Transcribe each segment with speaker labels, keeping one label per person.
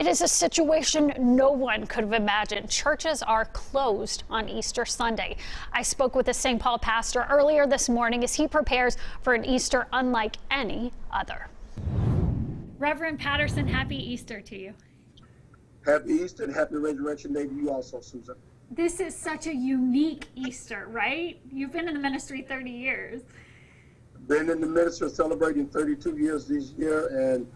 Speaker 1: It is a situation no one could have imagined. Churches are closed on Easter Sunday. I spoke with a St. Paul pastor earlier this morning as he prepares for an Easter unlike any other. Reverend Patterson, happy Easter to you.
Speaker 2: Happy Easter and happy Resurrection Day to you also, Susan.
Speaker 1: This is such a unique Easter, right? You've been in the ministry 30 years.
Speaker 2: Been in the ministry celebrating 32 years this year, and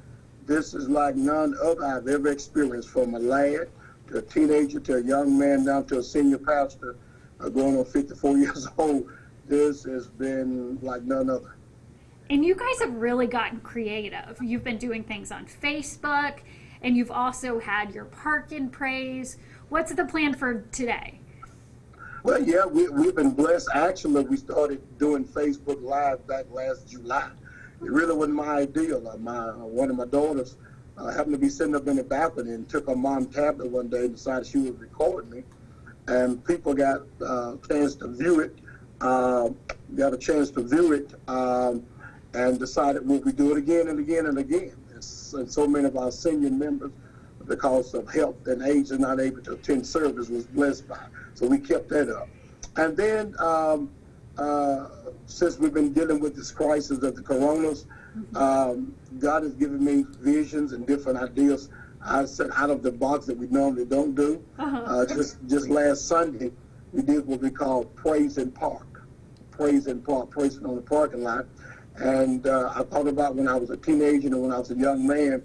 Speaker 2: this is like none other I've ever experienced, from a lad to a teenager to a young man down to a senior pastor going on 54 years old. This has been like none other.
Speaker 1: And you guys have really gotten creative. You've been doing things on Facebook, and you've also had your Park and Praise. What's the plan for today?
Speaker 2: Well, yeah, we've been blessed. Actually, we started doing Facebook Live back last July. It really wasn't my idea. One of my daughters happened to be sitting up in the balcony and took her mom's tablet one day and decided she would record me. And people got a chance to view it, and decided, will we do it again and again and again? And so many of our senior members, because of health and age, are not able to attend service, was blessed by it. So we kept that up. And then since we've been dealing with this crisis of the coronas, God has given me visions and different ideas. I said out of the box that we normally don't do. Just last Sunday, we did what we call Praise in Park. Praise in Park, praising on the parking lot. And I thought about when I was a teenager and when I was a young man,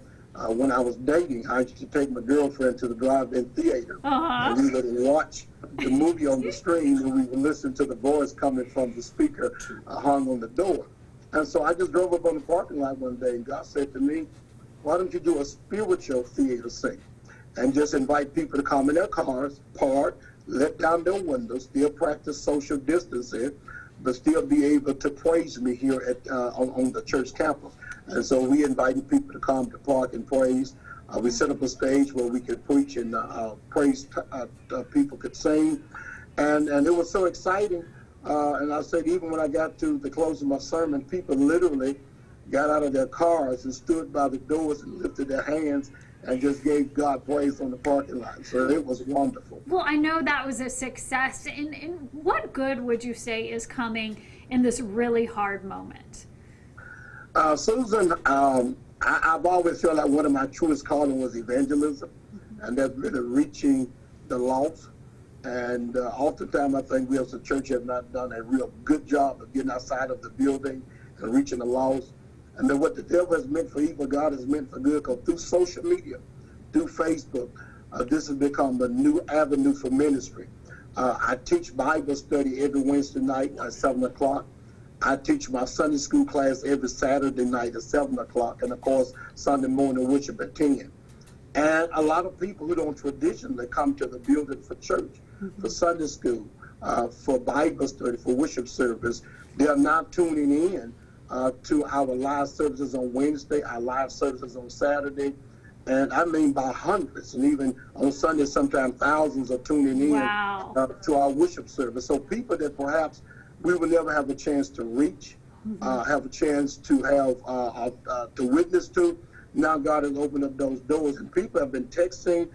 Speaker 2: when I was dating, I used to take my girlfriend to the drive-in theater. And we would watch the movie on the screen, and we would listen to the voice coming from the speaker hung on the door. And so I just drove up on the parking lot one day, and God said to me, why don't you do a spiritual theater scene and just invite people to come in their cars, park, let down their windows, still practice social distancing, but still be able to praise me here at on the church campus. And so we invited people to come to Park and Praise. We set up a stage where we could preach and praise, people could sing. And it was so exciting. And I said, even when I got to the close of my sermon, people literally got out of their cars and stood by the doors and lifted their hands and just gave God praise on the parking lot. So it was wonderful.
Speaker 1: Well, I know that was a success. And what good would you say is coming in this really hard moment?
Speaker 2: Susan, I've always felt like one of my truest calling was evangelism, and that's really reaching the lost. And oftentimes I think we as a church have not done a real good job of getting outside of the building and reaching the lost. And then what the devil has meant for evil, God has meant for good, because through social media, through Facebook, this has become a new avenue for ministry. I teach Bible study every Wednesday night at 7 o'clock. I teach my Sunday school class every Saturday night at 7 o'clock, and of course, Sunday morning worship at 10. And a lot of people who don't traditionally come to the building for church, for Sunday school, for Bible study, for worship service, they are now tuning in to our live services on Wednesday, our live services on Saturday, and I mean by hundreds, and even on Sunday, sometimes thousands are tuning in to our worship service. So people that perhaps we will never have a chance to reach, have a chance to have to witness to. Now God has opened up those doors, and people have been texting.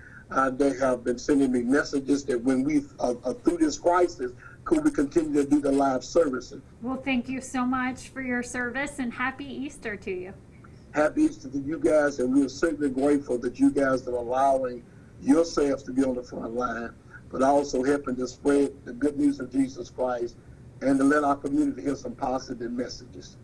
Speaker 2: They have been sending me messages that when we through this crisis, could we continue to do the live services?
Speaker 1: Well, thank you so much for your service, and happy Easter to you.
Speaker 2: Happy Easter to you guys, and we're certainly grateful that you guys are allowing yourselves to be on the front line, but also helping to spread the good news of Jesus Christ and to let our community hear some positive messages.